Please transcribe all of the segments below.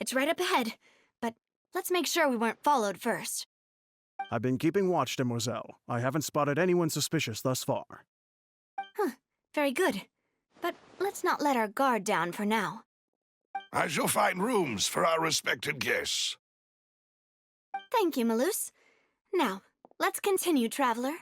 It's right up ahead, but let's make sure we weren't followed first. I've been keeping watch, Demoiselle. I haven't spotted anyone suspicious thus far. Very good. But let's not let our guard down for now. I shall find rooms for our respected guests. Thank you, Malus. Now, let's continue, traveler.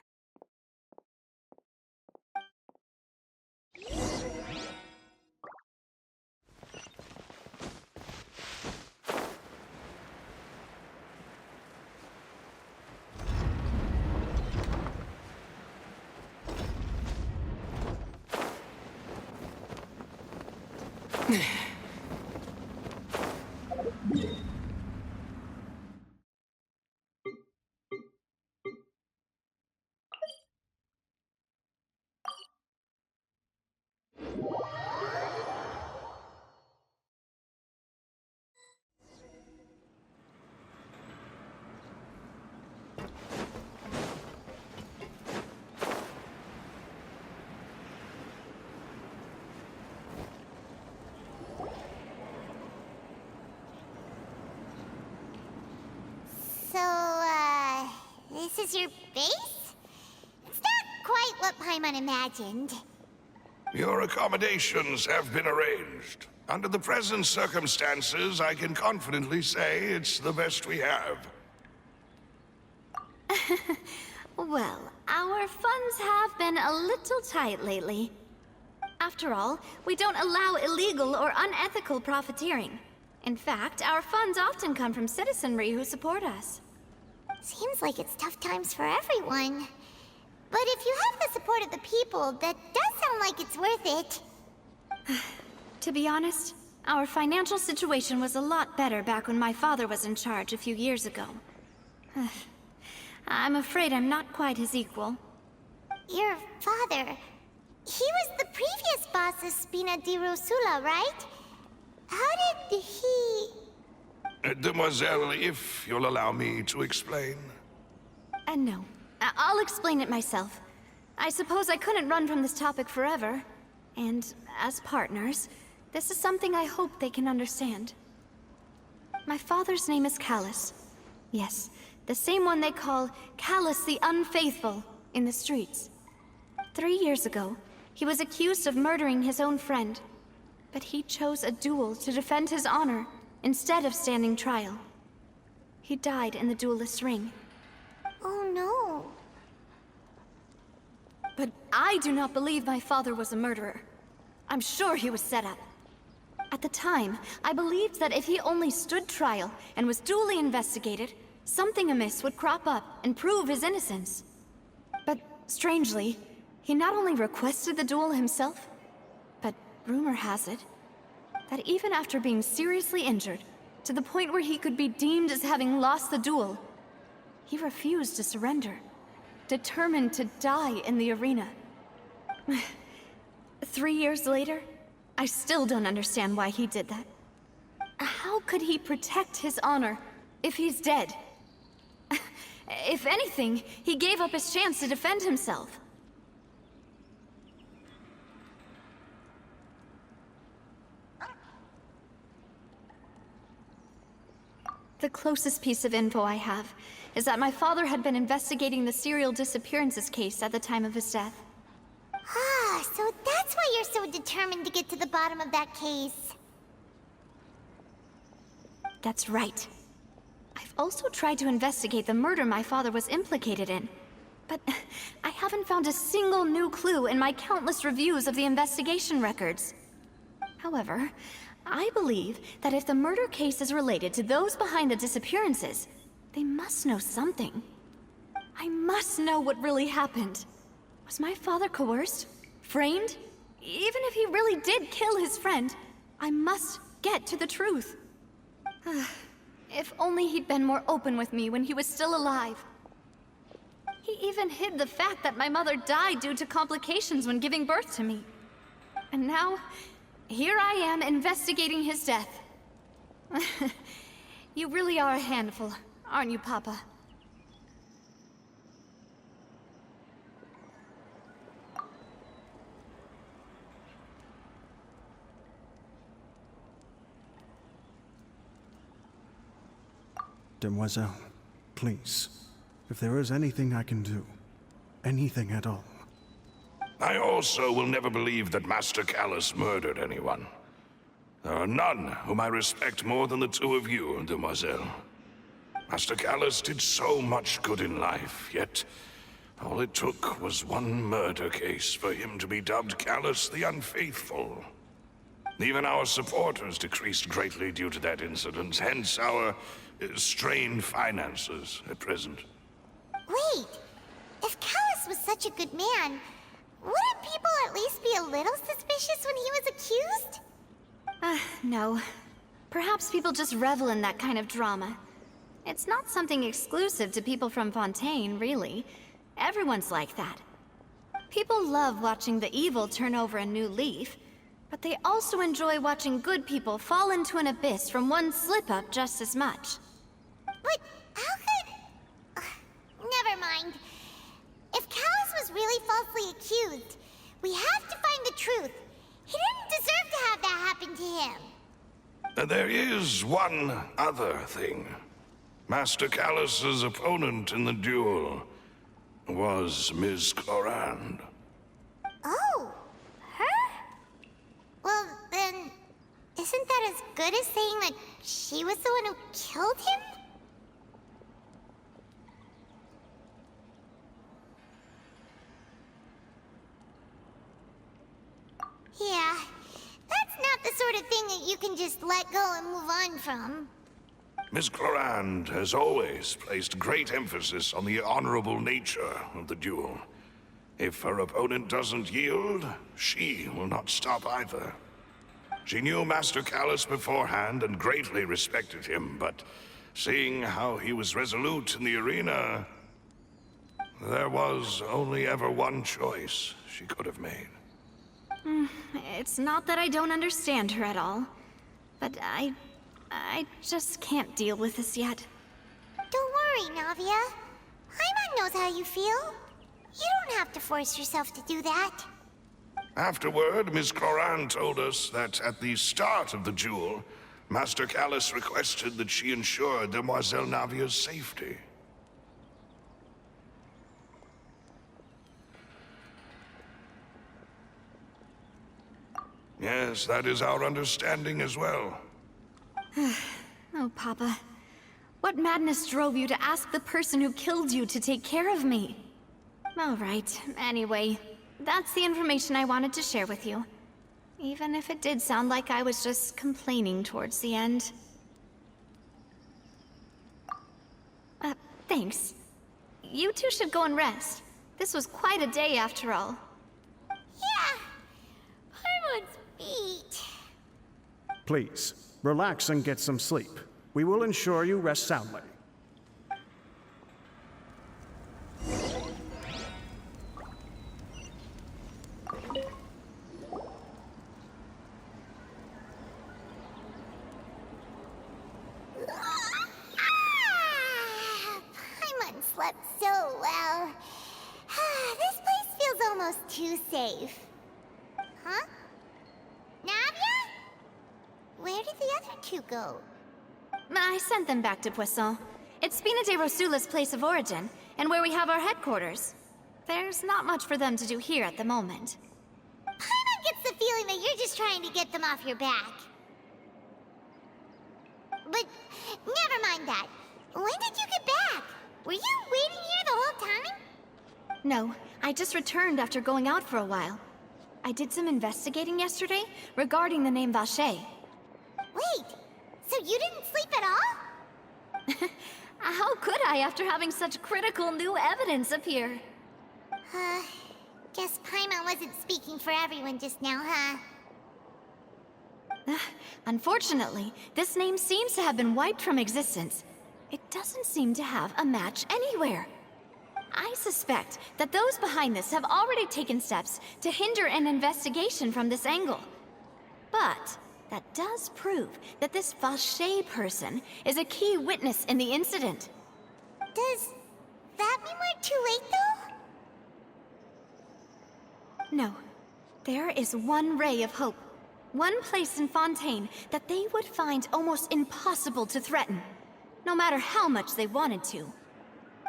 This is your base? It's not quite what Paimon imagined. Your accommodations have been arranged. Under the present circumstances, I can confidently say it's the best we have. Well, our funds have been a little tight lately. After all, we don't allow illegal or unethical profiteering. In fact, our funds often come from citizenry who support us. Seems like it's tough times for everyone. But if you have the support of the people, that does sound like it's worth it. To be honest, our financial situation was a lot better back when my father was in charge a few years ago. I'm afraid I'm not quite his equal. Your father... he was the previous boss of Spina di Rosula, right? How did he... Demoiselle, if you'll allow me to explain. No. I'll explain it myself. I suppose I couldn't run from this topic forever. And as partners, this is something I hope they can understand. My father's name is Callus. Yes, the same one they call Callus the Unfaithful in the streets. 3 years ago, he was accused of murdering his own friend. But he chose a duel to defend his honor instead of standing trial. He died in the duelist's ring. Oh no. But I do not believe my father was a murderer. I'm sure he was set up. At the time, I believed that if he only stood trial and was duly investigated, something amiss would crop up and prove his innocence. But strangely, he not only requested the duel himself, but rumor has it that even after being seriously injured, to the point where he could be deemed as having lost the duel, he refused to surrender, determined to die in the arena. 3 years later, I still don't understand why he did that. How could he protect his honor if he's dead? If anything, he gave up his chance to defend himself. The closest piece of info I have is that my father had been investigating the serial disappearances case at the time of his death. Ah, so that's why you're so determined to get to the bottom of that case. That's right. I've also tried to investigate the murder my father was implicated in, but I haven't found a single new clue in my countless reviews of the investigation records. However, I believe that if the murder case is related to those behind the disappearances, they must know something. I must know what really happened. Was my father coerced? Framed? Even if he really did kill his friend, I must get to the truth. If only he'd been more open with me when he was still alive. He even hid the fact that my mother died due to complications when giving birth to me. And now, here I am investigating his death. You really are a handful, aren't you, Papa? Demoiselle, please, if there is anything I can do, anything at all. I also will never believe that Master Callus murdered anyone. There are none whom I respect more than the two of you, Demoiselle. Master Callus did so much good in life, yet all it took was one murder case for him to be dubbed Callus the Unfaithful. Even our supporters decreased greatly due to that incident, hence our strained finances at present. Wait, if Callus was such a good man, wouldn't people at least be a little suspicious when he was accused? No. Perhaps people just revel in that kind of drama. It's not something exclusive to people from Fontaine, really. Everyone's like that. People love watching the evil turn over a new leaf, but they also enjoy watching good people fall into an abyss from one slip-up just as much. But how could... never mind. If Callus was really falsely accused, we have to find the truth. He didn't deserve to have that happen to him. There is one other thing. Master Callus's opponent in the duel was Ms. Clorand. Oh, her? Well, then, isn't that as good as saying that she was the one who killed him? Yeah, that's not the sort of thing that you can just let go and move on from. Ms. Clorand has always placed great emphasis on the honorable nature of the duel. If her opponent doesn't yield, she will not stop either. She knew Master Callus beforehand and greatly respected him, but seeing how he was resolute in the arena, there was only ever one choice she could have made. It's not that I don't understand her at all, but I just can't deal with this yet. Don't worry, Navia. Paimon knows how you feel. You don't have to force yourself to do that. Afterward, Ms. Clorand told us that at the start of the duel, Master Callus requested that she ensure Demoiselle Navia's safety. Yes, that is our understanding as well. Oh, Papa. What madness drove you to ask the person who killed you to take care of me? All right, anyway, that's the information I wanted to share with you. Even if it did sound like I was just complaining towards the end. Thanks. You two should go and rest. This was quite a day after all. Yeah. Paimon's beat. Please, relax and get some sleep. We will ensure you rest soundly. Paimon slept so well. This place feels almost too safe. Huh? Navia? Where did the other two go? I sent them back to Poisson. It's Spina de Rosula's place of origin, and where we have our headquarters. There's not much for them to do here at the moment. Paimon gets the feeling that you're just trying to get them off your back. But never mind that. When did you get back? Were you waiting here the whole time? No, I just returned after going out for a while. I did some investigating yesterday regarding the name Vacher. Wait, so you didn't sleep at all? How could I after having such critical new evidence appear? Guess Paimon wasn't speaking for everyone just now, huh? Unfortunately, this name seems to have been wiped from existence. It doesn't seem to have a match anywhere. I suspect that those behind this have already taken steps to hinder an investigation from this angle. But that does prove that this Vacher person is a key witness in the incident. Does that mean we're too late, though? No. There is one ray of hope. One place in Fontaine that they would find almost impossible to threaten. no matter how much they wanted to.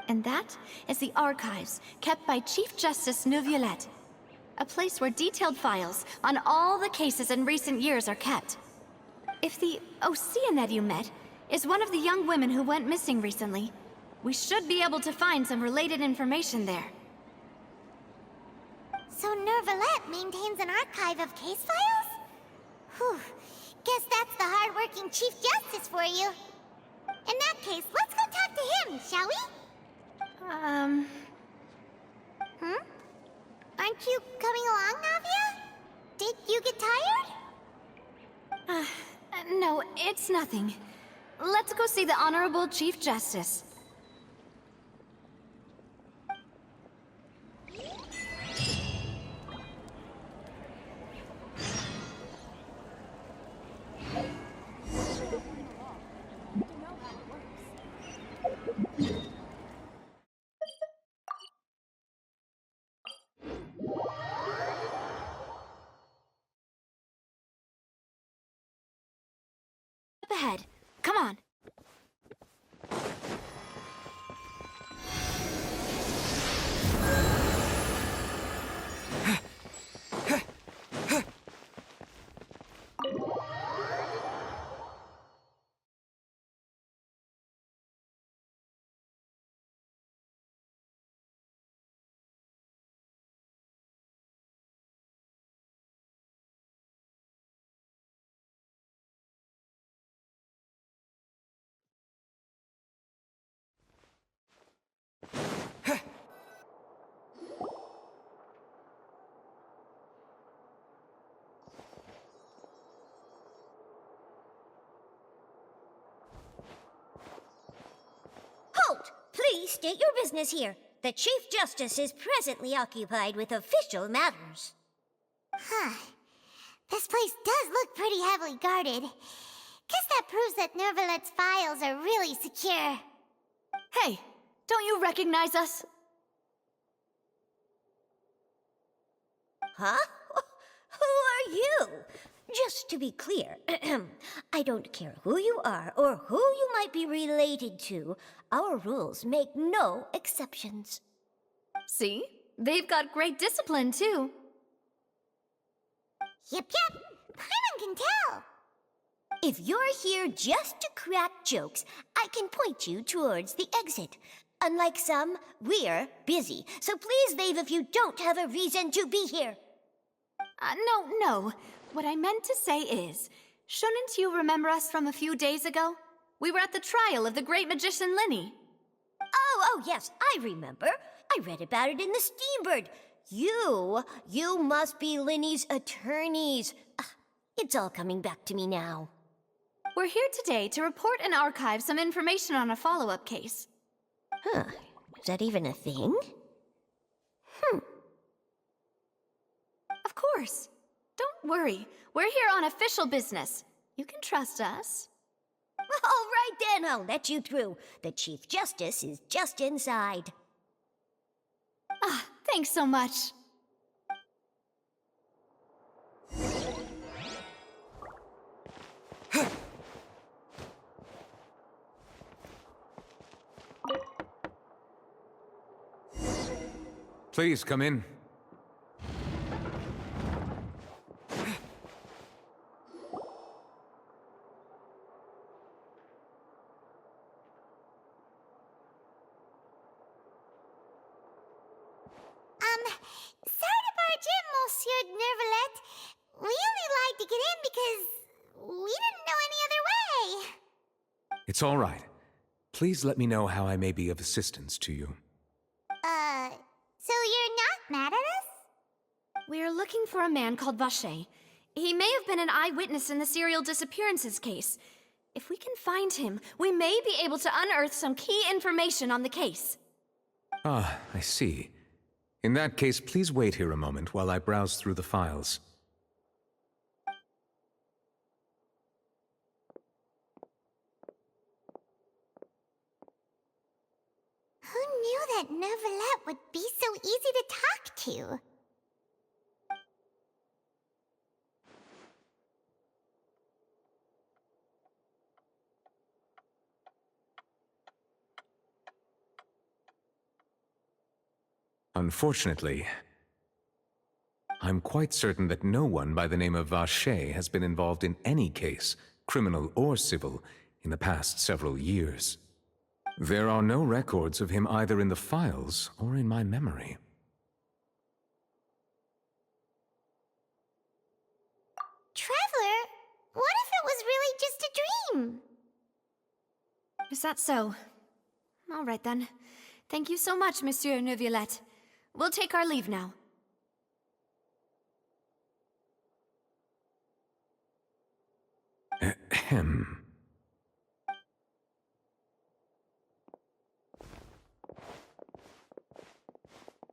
And that is the archives kept by Chief Justice Neuvillette, a place where detailed files on all the cases in recent years are kept. If the Oceanid you met is one of the young women who went missing recently, we should be able to find some related information there. So Neuvillette maintains an archive of case files? Whew. Guess that's the hard-working Chief Justice for you. In that case, let's go talk to him, shall we? Aren't you coming along, Navia? Did you get tired? No, it's nothing. Let's go see the Honorable Chief Justice. Up ahead. Come on. Halt! Please state your business here. The Chief Justice is presently occupied with official matters. Huh. This place does look pretty heavily guarded. Guess that proves that Neuvillette's files are really secure. Hey, don't you recognize us? Huh? Who are you? Just to be clear, I don't care who you are or who you might be related to. Our rules make no exceptions. See? They've got great discipline, too. Yep. Paimon can tell. If you're here just to crack jokes, I can point you towards the exit. Unlike some, we're busy, so please leave if you don't have a reason to be here. No. What I meant to say is, shouldn't you remember us from a few days ago? We were at the trial of the great magician Linny. Oh, yes, I remember. I read about it in the Steambird. You must be Linny's attorneys. It's all coming back to me now. We're here today to report and archive some information on a follow-up case. Huh, is that even a thing? Of course. Don't worry. We're here on official business. You can trust us. All right then, I'll let you through. The Chief Justice is just inside. Thanks so much. Please come in. Sorry to barge in, Monsieur Neuvillette. We only lied to get in because we didn't know any other way. It's all right. Please let me know how I may be of assistance to you. So you're not mad at us? We're looking for a man called Vacher. He may have been an eyewitness in the serial disappearances case. If we can find him, we may be able to unearth some key information on the case. Ah, I see. In that case, please wait here a moment while I browse through the files. Who knew that Neuvillette would be so easy to talk to? Unfortunately, I'm quite certain that no one by the name of Vache has been involved in any case, criminal or civil, in the past several years. There are no records of him either in the files or in my memory. Traveler, what if it was really just a dream? Is that so? All right then. Thank you so much, Monsieur Neuvillette. We'll take our leave now. Ahem.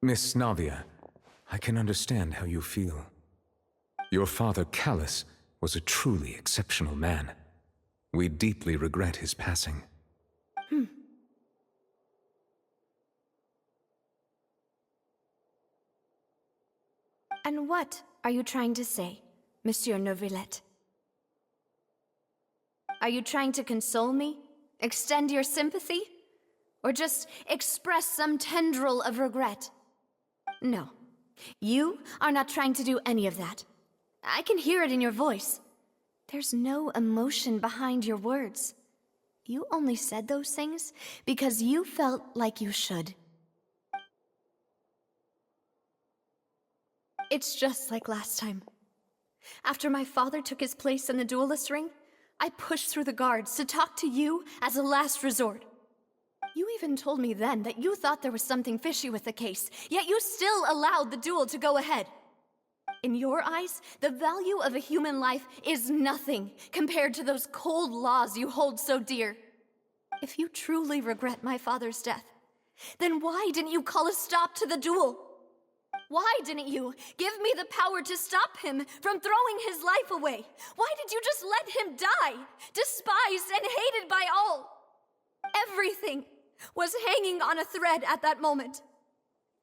Miss Navia, I can understand how you feel. Your father, Callus, was a truly exceptional man. We deeply regret his passing. And what are you trying to say, Monsieur Neuvillette? Are you trying to console me? Extend your sympathy? Or just express some tendril of regret? No. You are not trying to do any of that. I can hear it in your voice. There's no emotion behind your words. You only said those things because you felt like you should. It's just like last time. After my father took his place in the duelist ring, I pushed through the guards to talk to you as a last resort. You even told me then that you thought there was something fishy with the case, yet you still allowed the duel to go ahead. In your eyes, the value of a human life is nothing compared to those cold laws you hold so dear. If you truly regret my father's death, then why didn't you call a stop to the duel? Why didn't you give me the power to stop him from throwing his life away? Why did you just let him die, despised and hated by all? Everything was hanging on a thread at that moment.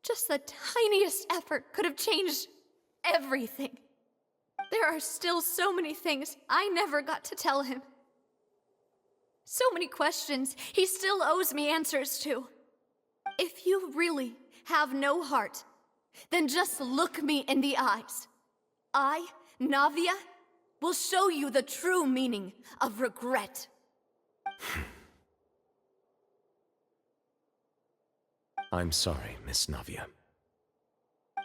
Just the tiniest effort could have changed everything. There are still so many things I never got to tell him. So many questions he still owes me answers to. If you really have no heart, then just look me in the eyes. I, Navia, will show you the true meaning of regret. I'm sorry, Miss Navia.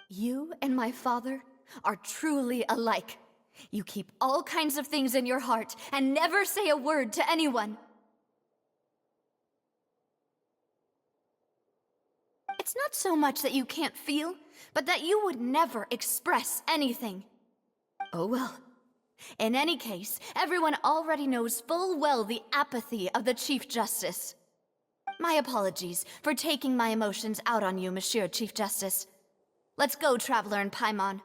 You and my father are truly alike. You keep all kinds of things in your heart and never say a word to anyone. It's not so much that you can't feel, but that you would never express anything. Oh well. In any case, everyone already knows full well the apathy of the Chief Justice. My apologies for taking my emotions out on you, Monsieur Chief Justice. Let's go, Traveler and Paimon.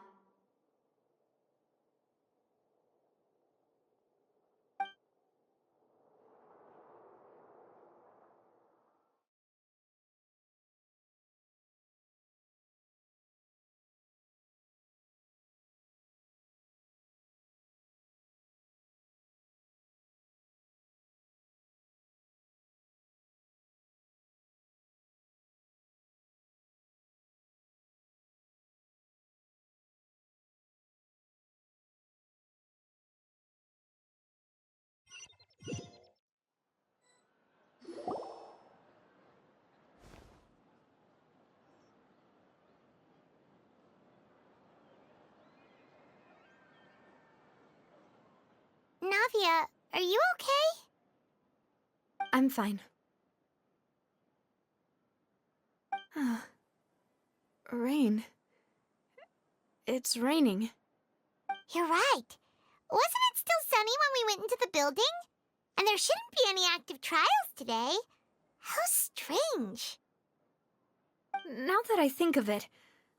Navia, are you okay? I'm fine. Rain. It's raining. You're right. Wasn't it still sunny when we went into the building? And there shouldn't be any active trials today. How strange. Now that I think of it,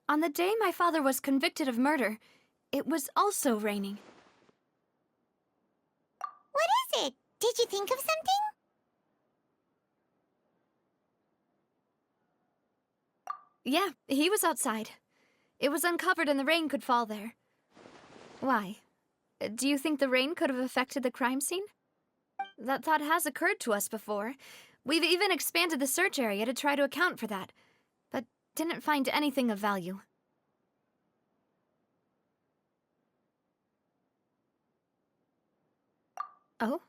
on the day my father was convicted of murder, it was also raining. What is it? Did you think of something? Yeah, he was outside. It was uncovered and the rain could fall there. Why? Do you think the rain could have affected the crime scene? That thought has occurred to us before. We've even expanded the search area to try to account for that. But didn't find anything of value. Oh?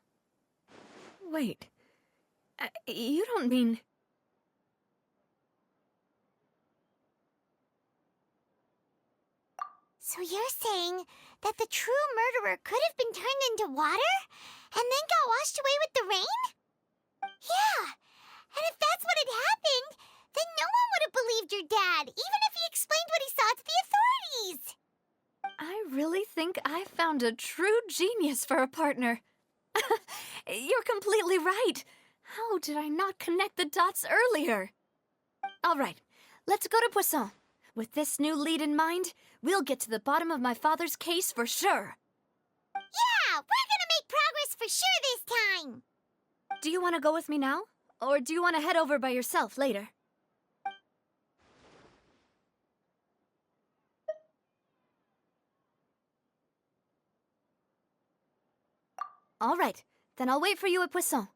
Wait. You don't mean... So you're saying that the true murderer could have been turned into water and then got washed away with the rain? Yeah, and if that's what had happened, then no one would have believed your dad, even if he explained what he saw to the authorities. I really think I found a true genius for a partner. You're completely right. How did I not connect the dots earlier? All right, let's go to Poisson. With this new lead in mind, we'll get to the bottom of my father's case for sure. Yeah, we're gonna make progress for sure this time. Do you want to go with me now? Or do you want to head over by yourself later? All right, then I'll wait for you at Poisson.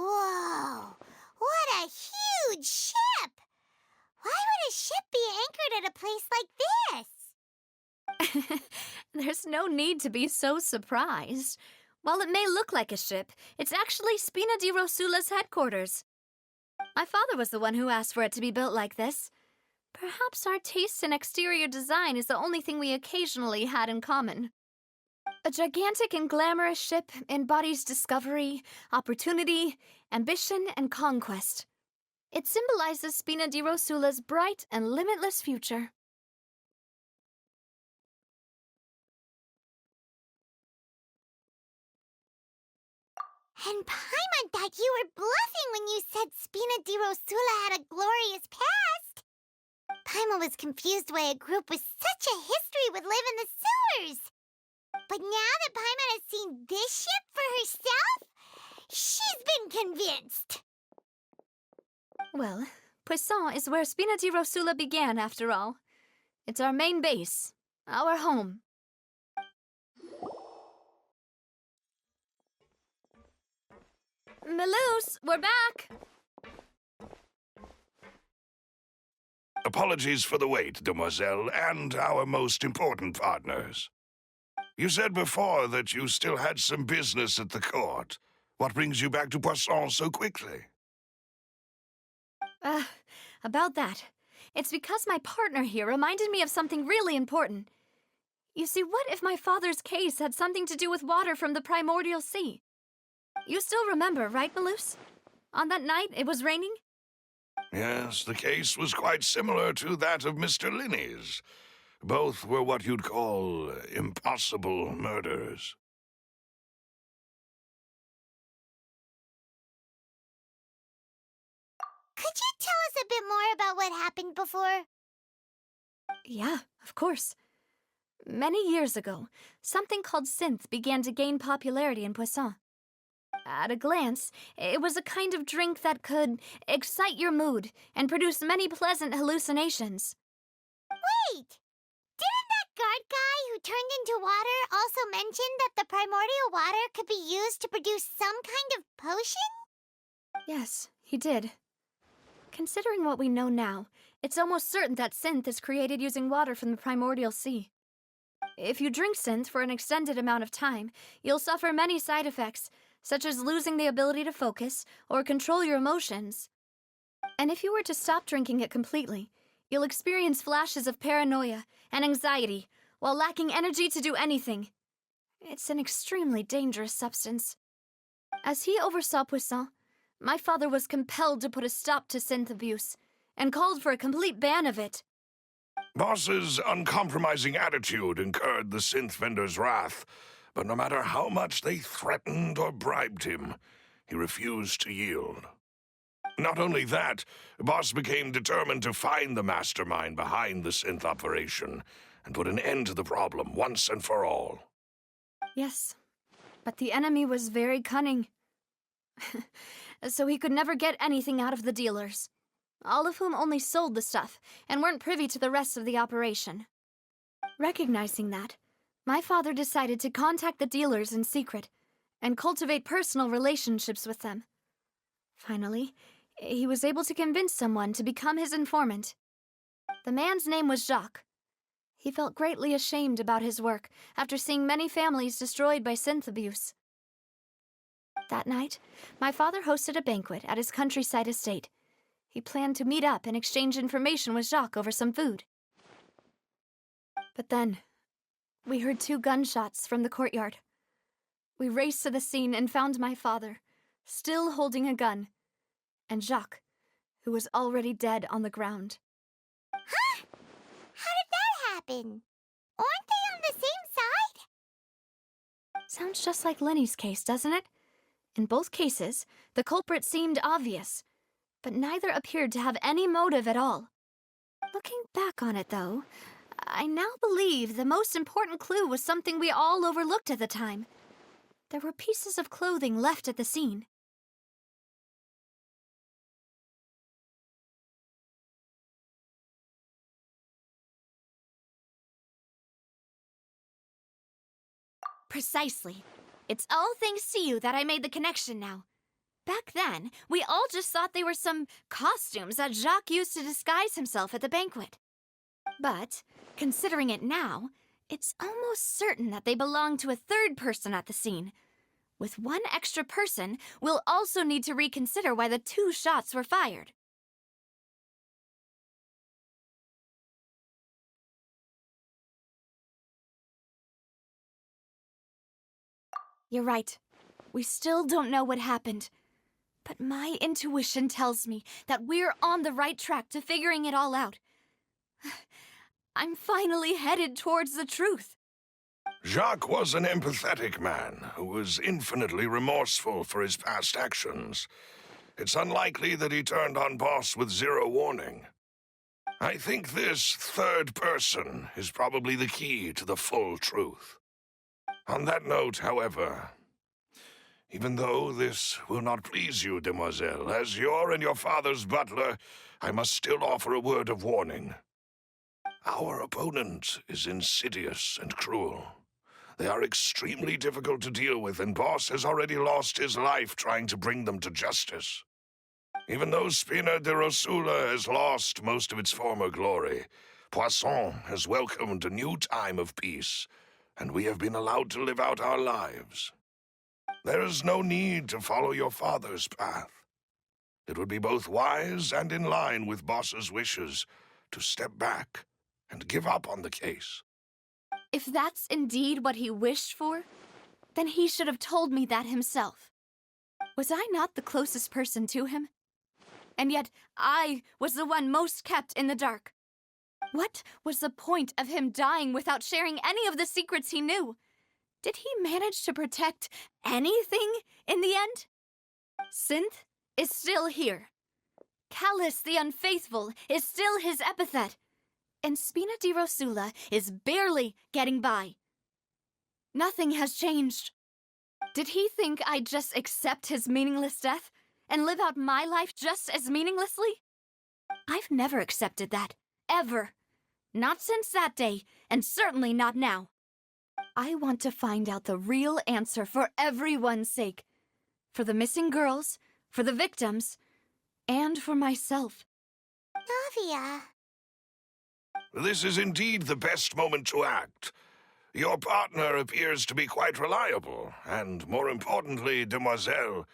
Whoa, what a huge ship! Why would a ship be anchored at a place like this? There's no need to be so surprised. While it may look like a ship, it's actually Spina di Rosula's headquarters. My father was the one who asked for it to be built like this. Perhaps our taste in exterior design is the only thing we occasionally had in common. A gigantic and glamorous ship embodies discovery, opportunity, ambition, and conquest. It symbolizes Spina di Rosula's bright and limitless future. And Paimon thought you were bluffing when you said Spina di Rosula had a glorious past. Paimon was confused why a group with such a history would live in the sewers. But now that Paimon has seen this ship for herself, she's been convinced. Well, Poisson is where Spina di Rosula began, after all. It's our main base, our home. Melus, we're back! Apologies for the wait, demoiselle, and our most important partners. You said before that you still had some business at the court. What brings you back to Poisson so quickly? About that. It's because my partner here reminded me of something really important. You see, what if my father's case had something to do with water from the primordial sea? You still remember, right, Melus? On that night, it was raining? Yes, the case was quite similar to that of Mr. Linney's. Both were what you'd call impossible murders. Could you tell us a bit more about what happened before? Yeah, of course. Many years ago, something called synth began to gain popularity in Poisson. At a glance, it was a kind of drink that could excite your mood and produce many pleasant hallucinations. Wait! Didn't that guard guy who turned into water also mention that the primordial water could be used to produce some kind of potion? Yes, he did. Considering what we know now, it's almost certain that synth is created using water from the primordial sea. If you drink synth for an extended amount of time, you'll suffer many side effects, such as losing the ability to focus or control your emotions. And if you were to stop drinking it completely, you'll experience flashes of paranoia and anxiety while lacking energy to do anything. It's an extremely dangerous substance. As he oversaw Poisson, my father was compelled to put a stop to synth abuse and called for a complete ban of it. Boss's uncompromising attitude incurred the synth vendor's wrath, but no matter how much they threatened or bribed him, he refused to yield. Not only that, Boss became determined to find the mastermind behind the synth operation and put an end to the problem once and for all. Yes, but the enemy was very cunning. So he could never get anything out of the dealers, all of whom only sold the stuff and weren't privy to the rest of the operation. Recognizing that, my father decided to contact the dealers in secret and cultivate personal relationships with them. Finally, he was able to convince someone to become his informant. The man's name was Jacques. He felt greatly ashamed about his work after seeing many families destroyed by synth abuse. That night, my father hosted a banquet at his countryside estate. He planned to meet up and exchange information with Jacques over some food. But then, we heard 2 gunshots from the courtyard. We raced to the scene and found my father, still holding a gun, and Jacques, who was already dead on the ground. Huh? How did that happen? Aren't they on the same side? Sounds just like Lenny's case, doesn't it? In both cases, the culprit seemed obvious, but neither appeared to have any motive at all. Looking back on it, though, I now believe the most important clue was something we all overlooked at the time. There were pieces of clothing left at the scene. Precisely. It's all thanks to you that I made the connection now. Back then, we all just thought they were some costumes that Jacques used to disguise himself at the banquet. But, considering it now, it's almost certain that they belong to a third person at the scene. With one extra person, we'll also need to reconsider why the 2 shots were fired. You're right. We still don't know what happened. But my intuition tells me that we're on the right track to figuring it all out. I'm finally headed towards the truth. Jacques was an empathetic man who was infinitely remorseful for his past actions. It's unlikely that he turned on Boss with 0 warning. I think this third person is probably the key to the full truth. On that note, however, even though this will not please you, demoiselle, as your and your father's butler, I must still offer a word of warning. Our opponent is insidious and cruel. They are extremely difficult to deal with, and Boss has already lost his life trying to bring them to justice. Even though Spina de Rosula has lost most of its former glory, Poisson has welcomed a new time of peace, and we have been allowed to live out our lives. There is no need to follow your father's path. It would be both wise and in line with Boss's wishes to step back and give up on the case. If that's indeed what he wished for, then he should have told me that himself. Was I not the closest person to him? And yet I was the one most kept in the dark. What was the point of him dying without sharing any of the secrets he knew? Did he manage to protect anything in the end? Synth is still here. Callous the Unfaithful is still his epithet. And Spina di Rosula is barely getting by. Nothing has changed. Did he think I'd just accept his meaningless death and live out my life just as meaninglessly? I've never accepted that, ever. Not since that day, and certainly not now. I want to find out the real answer for everyone's sake. For the missing girls, for the victims, and for myself. Navia. This is indeed the best moment to act. Your partner appears to be quite reliable, and more importantly, demoiselle,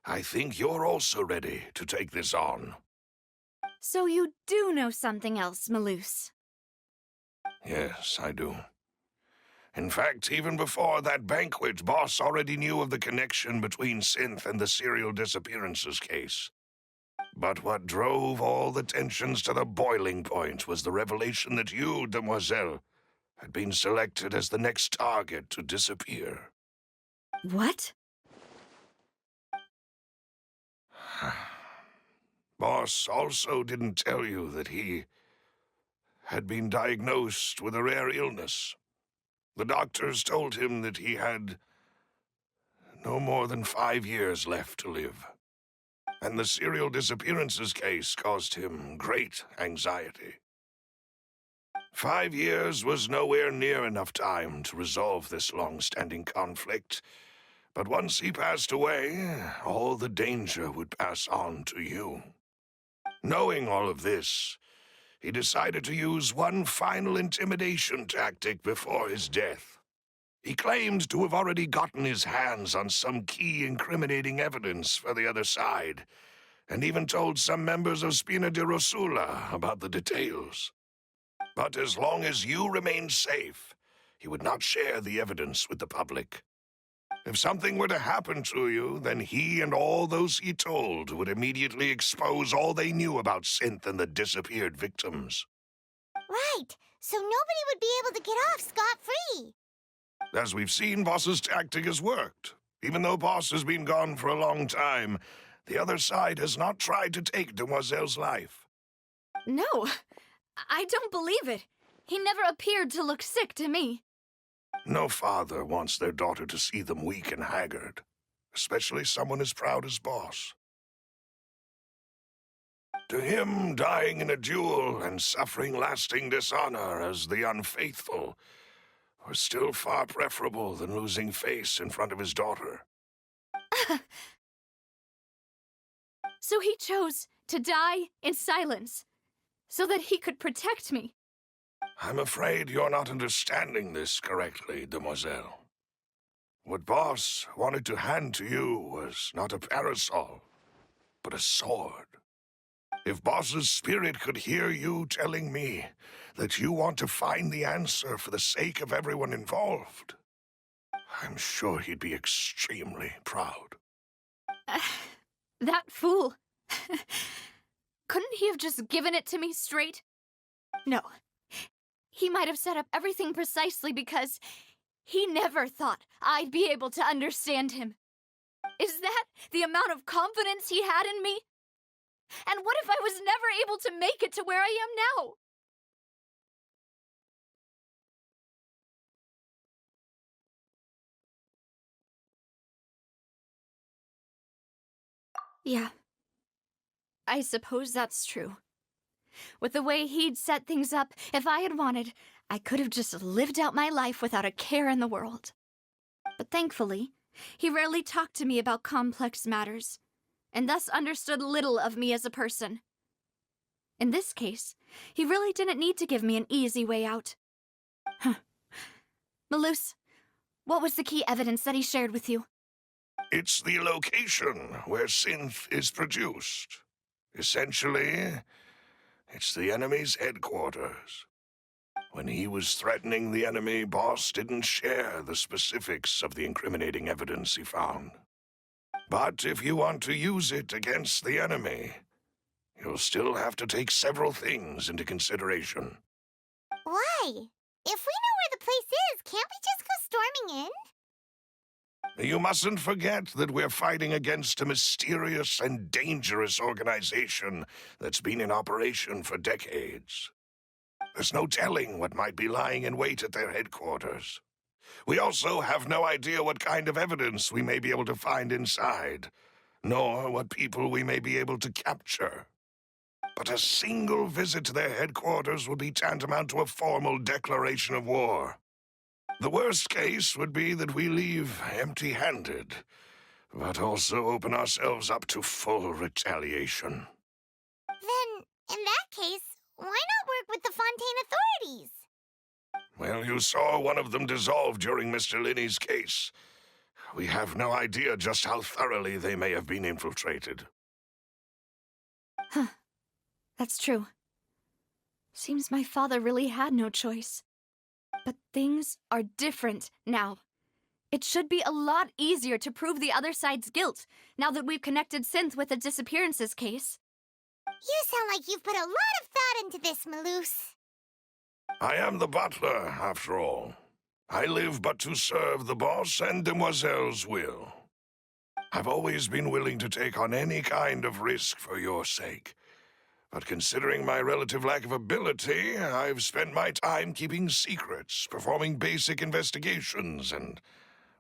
I think you're also ready to take this on. So you do know something else, Malouse? Yes, I do. In fact, even before that banquet, Boss already knew of the connection between Synth and the serial disappearances case. But what drove all the tensions to the boiling point was the revelation that you, Demoiselle, had been selected as the next target to disappear. What? Boss also didn't tell you that he had been diagnosed with a rare illness. The doctors told him that he had no more than 5 years left to live. And the serial disappearances case caused him great anxiety. 5 years was nowhere near enough time to resolve this long-standing conflict, but once he passed away, all the danger would pass on to you. Knowing all of this, he decided to use one final intimidation tactic before his death. He claimed to have already gotten his hands on some key incriminating evidence for the other side, and even told some members of Spina di Rosula about the details. But as long as you remained safe, he would not share the evidence with the public. If something were to happen to you, then he and all those he told would immediately expose all they knew about Synth and the disappeared victims. Right, so nobody would be able to get off scot-free. As we've seen, Boss's tactic has worked. Even though Boss has been gone for a long time, the other side has not tried to take Demoiselle's life. No, I don't believe it. He never appeared to look sick to me. No father wants their daughter to see them weak and haggard, especially someone as proud as Boss. To him, dying in a duel and suffering lasting dishonor as the unfaithful was still far preferable than losing face in front of his daughter. So he chose to die in silence, so that he could protect me. I'm afraid you're not understanding this correctly, Demoiselle. What Boss wanted to hand to you was not a parasol, but a sword. If Boss's spirit could hear you telling me that you want to find the answer for the sake of everyone involved, I'm sure he'd be extremely proud. That fool. Couldn't he have just given it to me straight? No. He might have set up everything precisely because he never thought I'd be able to understand him. Is that the amount of confidence he had in me? And what if I was never able to make it to where I am now? Yeah. I suppose that's true. With the way he'd set things up, if I had wanted, I could have just lived out my life without a care in the world. But thankfully, he rarely talked to me about complex matters, and thus understood little of me as a person. In this case, he really didn't need to give me an easy way out. Malus, what was the key evidence that he shared with you? It's the location where Synth is produced. Essentially, it's the enemy's headquarters. When he was threatening the enemy, Boss didn't share the specifics of the incriminating evidence he found. But if you want to use it against the enemy, you'll still have to take several things into consideration. Why? If we know where the place is, can't we just go storming in? You mustn't forget that we're fighting against a mysterious and dangerous organization that's been in operation for decades. There's no telling what might be lying in wait at their headquarters. We also have no idea what kind of evidence we may be able to find inside, nor what people we may be able to capture. But a single visit to their headquarters would be tantamount to a formal declaration of war. The worst case would be that we leave empty-handed, but also open ourselves up to full retaliation. Then, in that case, why not work with the Fontaine authorities? Well, you saw one of them dissolve during Mr. Linney's case. We have no idea just how thoroughly they may have been infiltrated. Huh. That's true. Seems my father really had no choice. But things are different now. It should be a lot easier to prove the other side's guilt, now that we've connected Synth with the disappearances case. You sound like you've put a lot of thought into this, Maloose. I am the butler, after all. I live but to serve the boss and Demoiselle's will. I've always been willing to take on any kind of risk for your sake. But considering my relative lack of ability, I've spent my time keeping secrets, performing basic investigations, and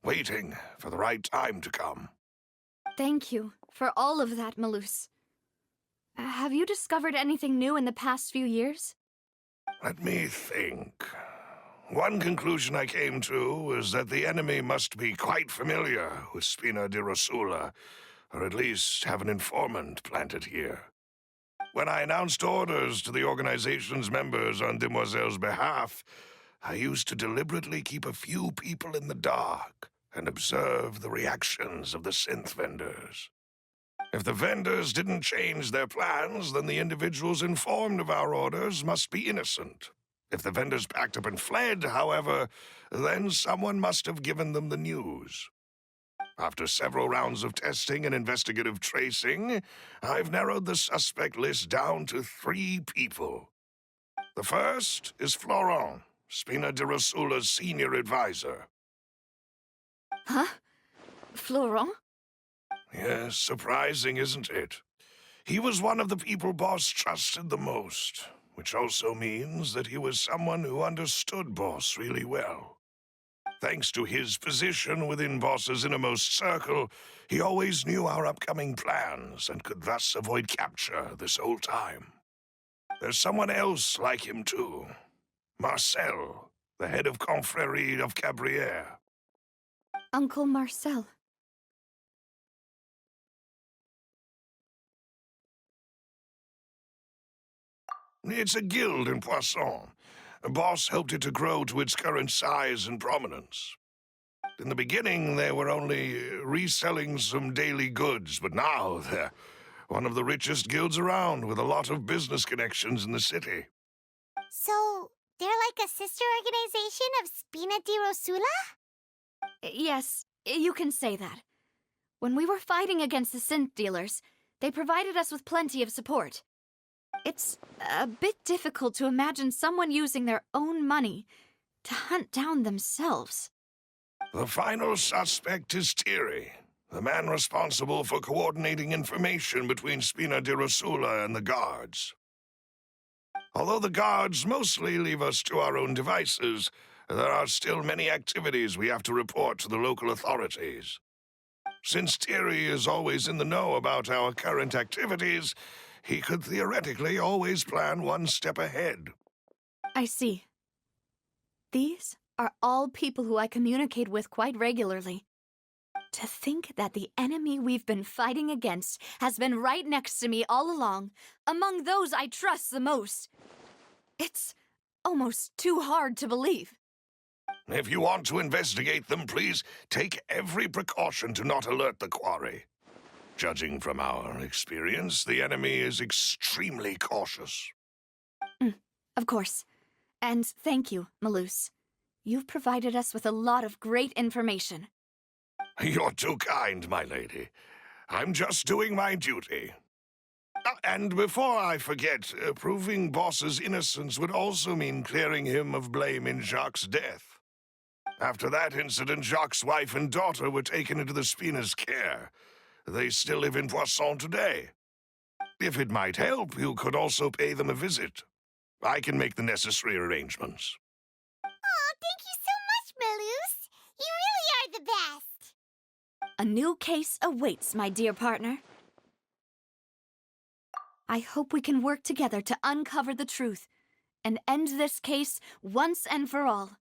waiting for the right time to come. Thank you for all of that, Maloose. Have you discovered anything new in the past few years? Let me think. One conclusion I came to was that the enemy must be quite familiar with Spina di Rosula, or at least have an informant planted here. When I announced orders to the organization's members on Demoiselle's behalf, I used to deliberately keep a few people in the dark and observe the reactions of the synth vendors. If the vendors didn't change their plans, then the individuals informed of our orders must be innocent. If the vendors packed up and fled, however, then someone must have given them the news. After several rounds of testing and investigative tracing, I've narrowed the suspect list down to 3 people. The first is Florent, Spina di Rosula's senior advisor. Huh? Florent? Yes, surprising, isn't it? He was one of the people Boss trusted the most, which also means that he was someone who understood Boss really well. Thanks to his position within Boss's innermost circle, he always knew our upcoming plans and could thus avoid capture this whole time. There's someone else like him too. Marcel, the head of Confrérie of Cabrières. Uncle Marcel. It's a guild in Poisson. Boss helped it to grow to its current size and prominence. In the beginning, they were only reselling some daily goods, but now they're one of the richest guilds around, with a lot of business connections in the city. So, they're like a sister organization of Spina di Rosula? Yes, you can say that. When we were fighting against the synth dealers, they provided us with plenty of support. It's a bit difficult to imagine someone using their own money to hunt down themselves. The final suspect is Thierry, the man responsible for coordinating information between Spina di Rosula and the guards. Although the guards mostly leave us to our own devices, there are still many activities we have to report to the local authorities. Since Thierry is always in the know about our current activities, he could theoretically always plan one step ahead. I see. These are all people who I communicate with quite regularly. To think that the enemy we've been fighting against has been right next to me all along, among those I trust the most. It's almost too hard to believe. If you want to investigate them, please take every precaution to not alert the quarry. Judging from our experience, the enemy is extremely cautious. Of course. And thank you, Maloose. You've provided us with a lot of great information. You're too kind, my lady. I'm just doing my duty. And before I forget, proving Boss's innocence would also mean clearing him of blame in Jacques' death. After that incident, Jacques' wife and daughter were taken into the Spina's care. They still live in Poisson today. If it might help, you could also pay them a visit. I can make the necessary arrangements. Oh, thank you so much, Maloose. You really are the best. A new case awaits, my dear partner. I hope we can work together to uncover the truth and end this case once and for all.